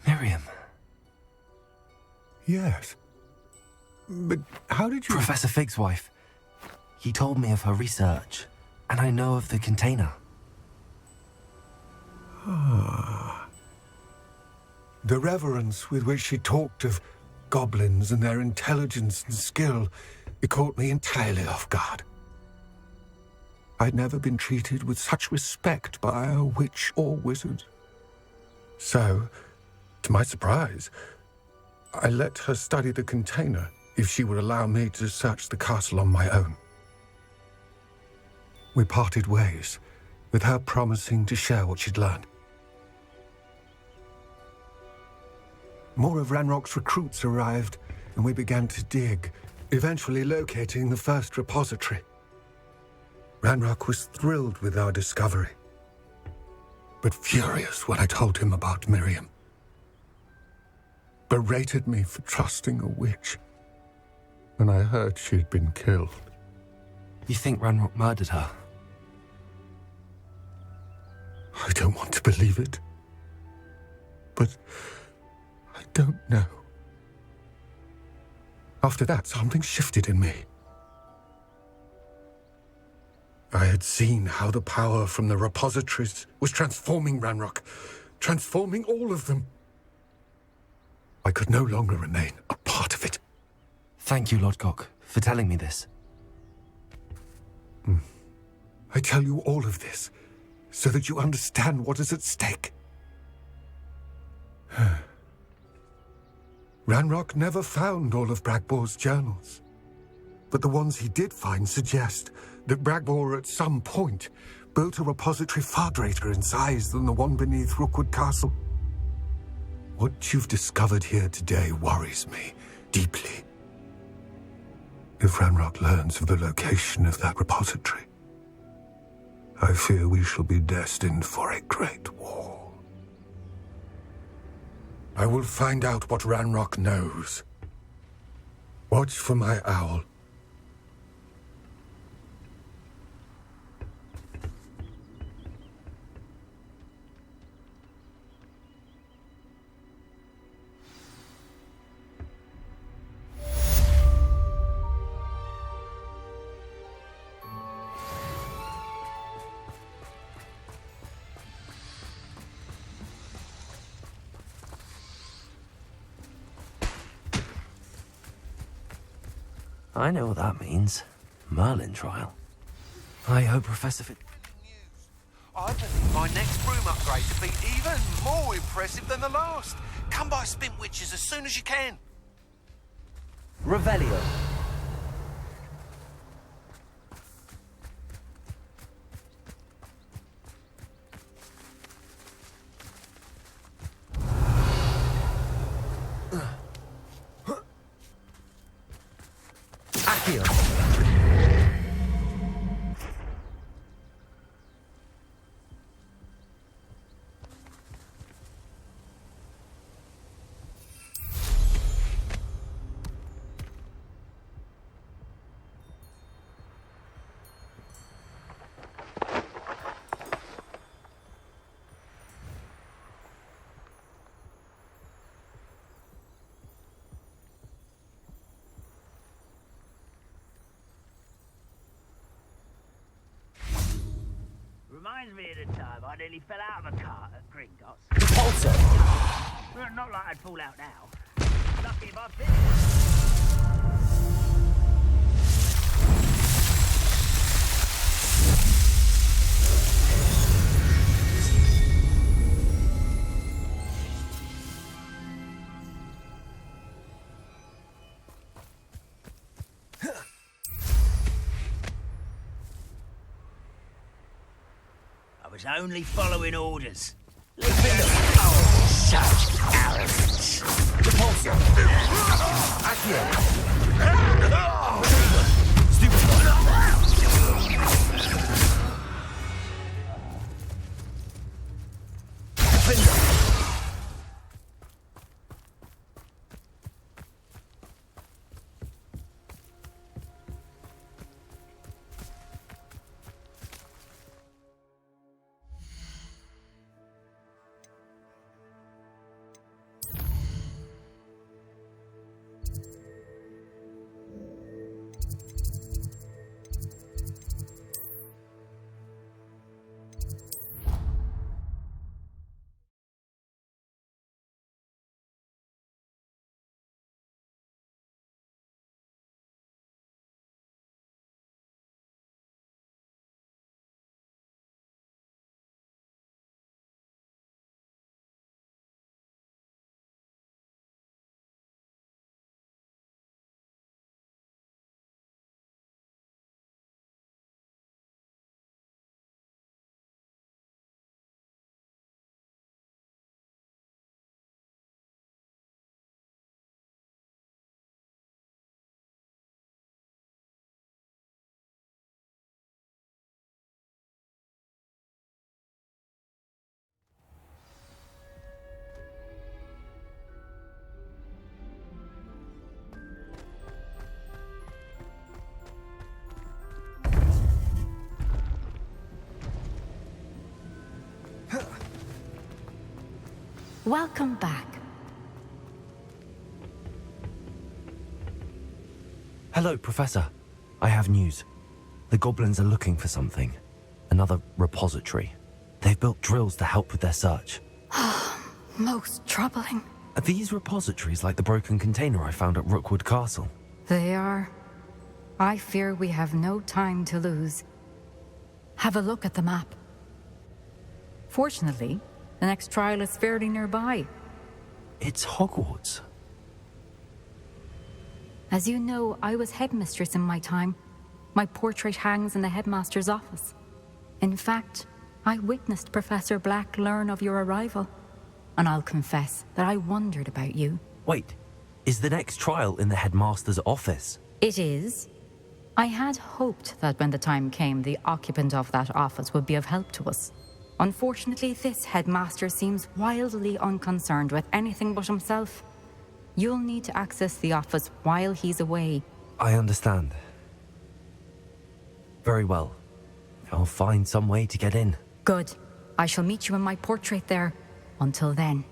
Miriam. Yes. But how did you... Professor Fig's wife. He told me of her research, and I know of the container. Ah. The reverence with which she talked of goblins and their intelligence and skill, it caught me entirely off guard. I'd never been treated with such respect by a witch or wizard. So, to my surprise, I let her study the container if she would allow me to search the castle on my own. We parted ways, with her promising to share what she'd learned. More of Ranrock's recruits arrived, and we began to dig, eventually locating the first repository. Ranrock was thrilled with our discovery, but furious when I told him about Miriam. Berated me for trusting a witch, and I heard she'd been killed. You think Ranrock murdered her? I don't want to believe it, but I don't know. After that, something shifted in me. I had seen how the power from the repositories was transforming Ranrock, transforming all of them. I could no longer remain a part of it. Thank you, Lodgok, for telling me this. I tell you all of this so that you understand what is at stake. Ranrock never found all of Bragbor's journals, but the ones he did find suggest that Bragbor at some point built a repository far greater in size than the one beneath Rookwood Castle. What you've discovered here today worries me deeply. If Ranrock learns of the location of that repository, I fear we shall be destined for a great war. I will find out what Ranrock knows. Watch for my owl. I know what that means. Merlin trial. I hope Professor Fig... I believe my next broom upgrade to be even more impressive than the last. Come by Spin Witches as soon as you can. Revelio. Accio. Reminds me of the time I nearly fell out of a cart at Gringotts. Repulsor. Well, not like I'd fall out now. Lucky if I finished. I was only following orders. Oh, such arrogance. Repulsor. Accio. Welcome back. Hello, Professor. I have news. The goblins are looking for something. Another repository. They've built drills to help with their search. Most troubling. Are these repositories like the broken container I found at Rookwood Castle? They are. I fear we have no time to lose. Have a look at the map. Fortunately, the next trial is fairly nearby. It's Hogwarts. As you know, I was headmistress in my time. My portrait hangs in the headmaster's office. In fact, I witnessed Professor Black learn of your arrival. And I'll confess that I wondered about you. Wait, is the next trial in the headmaster's office? It is. I had hoped that when the time came, the occupant of that office would be of help to us. Unfortunately, this headmaster seems wildly unconcerned with anything but himself. You'll need to access the office while he's away. I understand. Very well. I'll find some way to get in. Good. I shall meet you in my portrait there. Until then.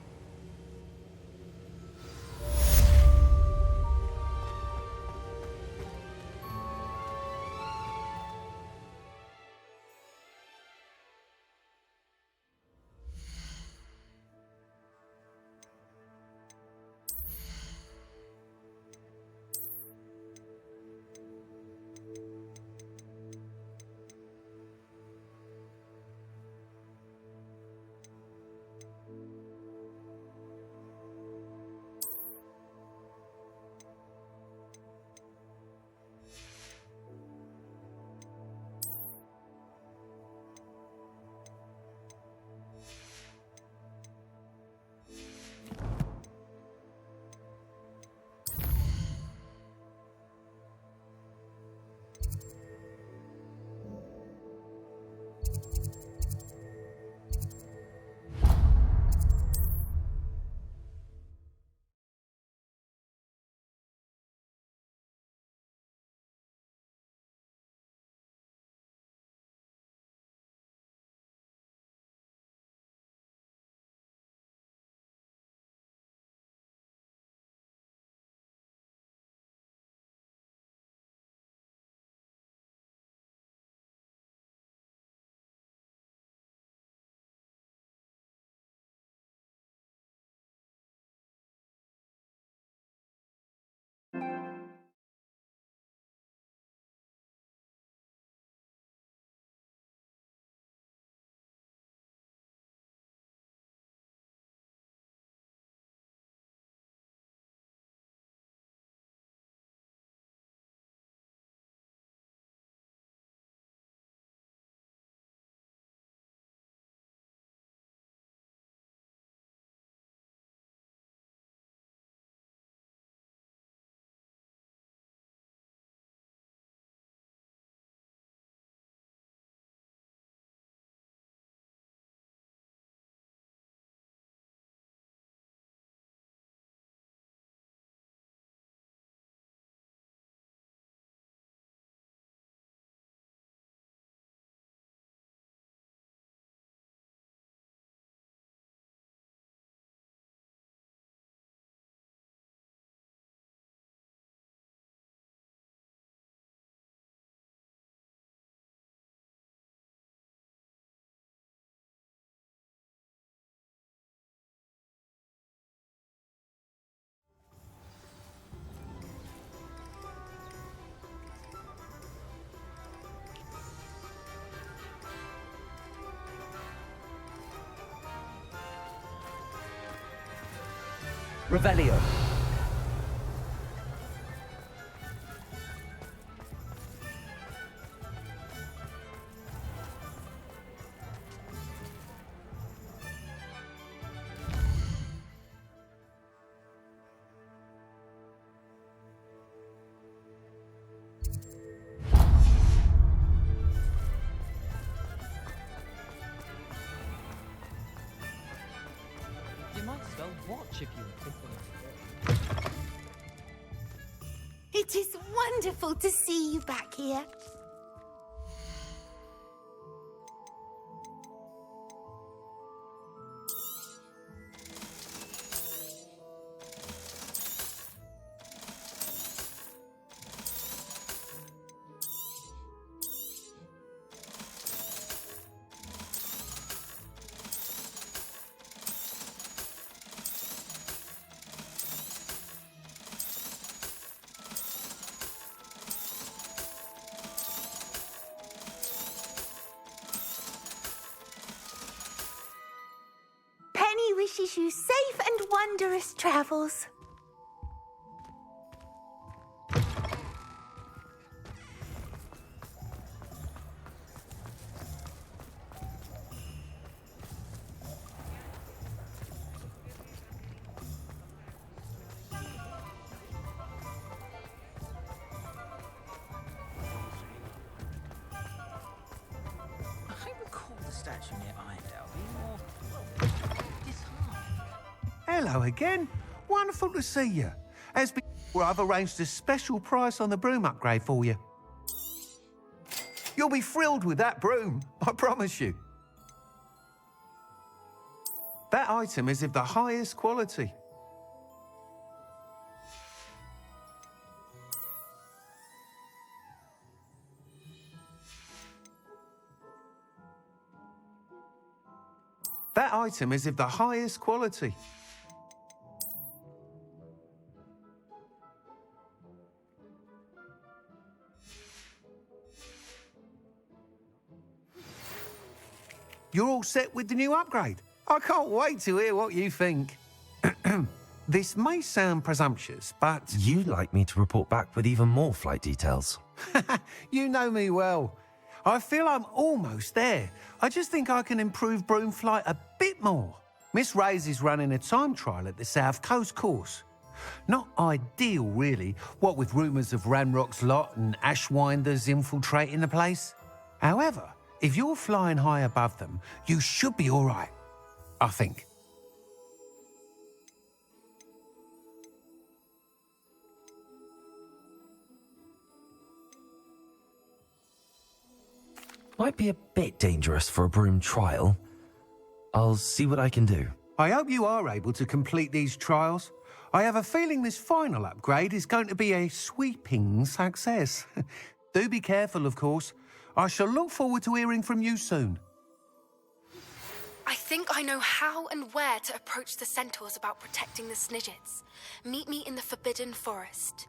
Revelio. You might as well watch if you were thinking of It is wonderful to see you back here. Penny wishes you safe and wondrous travels. I recall the statue near Irondale being more disheartened. Hello again. Wonderful to see you. As before, I've arranged a special price on the broom upgrade for you. You'll be thrilled with that broom, I promise you. That item is of the highest quality. That item is of the highest quality. You're all set with the new upgrade. I can't wait to hear what you think. This may sound presumptuous, but... You'd like me to report back with even more flight details. You know me well. I feel I'm almost there. I just think I can improve broom flight a bit more. Miss Ray's is running a time trial at the South Coast course. Not ideal, really, what with rumours of Ranrock's lot and Ashwinders infiltrating the place. However, if you're flying high above them, you should be all right, I think. Might be a bit dangerous for a broom trial. I'll see what I can do. I hope you are able to complete these trials. I have a feeling this final upgrade is going to be a sweeping success. Do be careful, of course. I shall look forward to hearing from you soon. I think I know how and where to approach the centaurs about protecting the Snidgets. Meet me in the Forbidden Forest.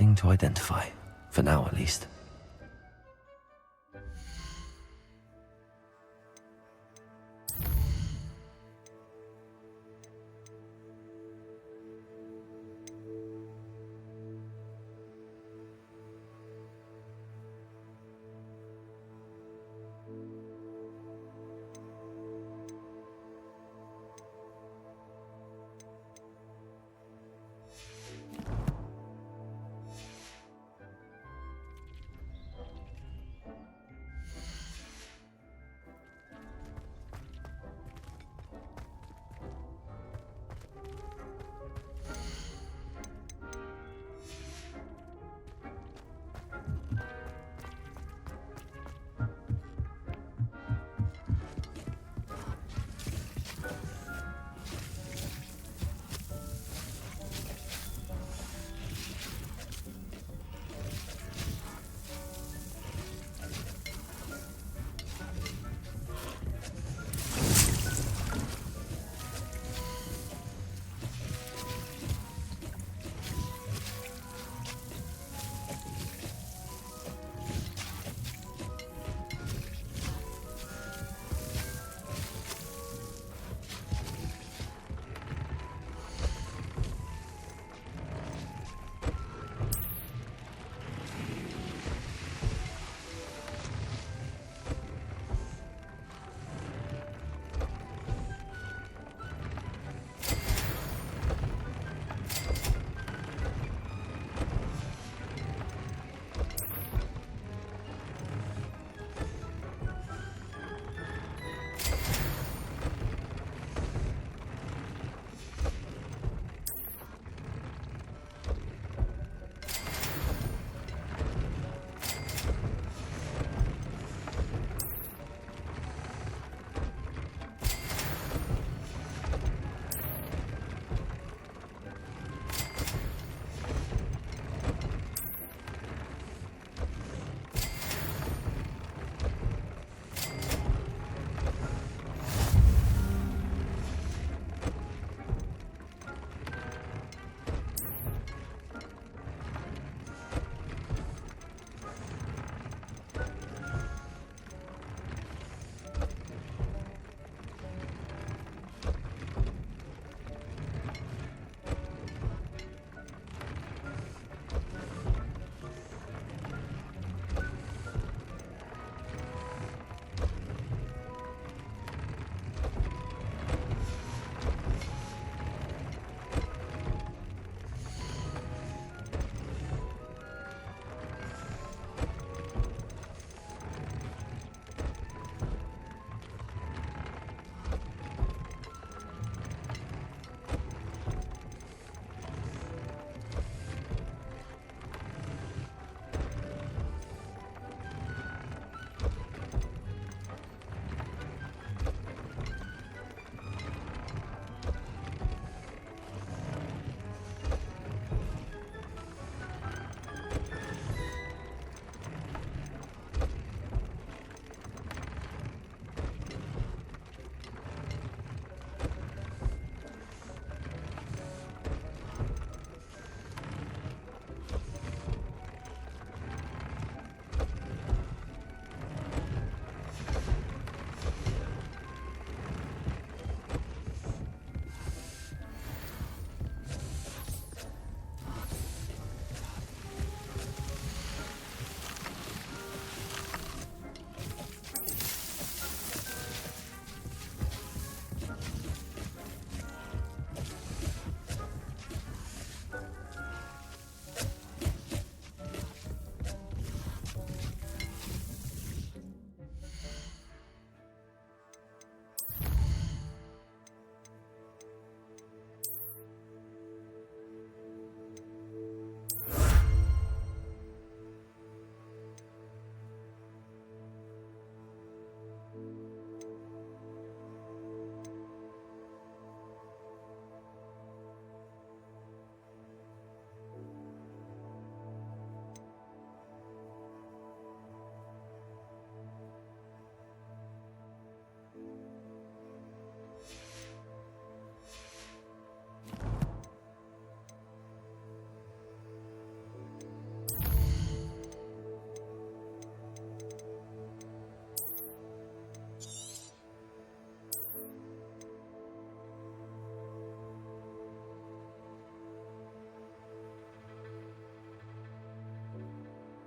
nothing to identify. For now, at least.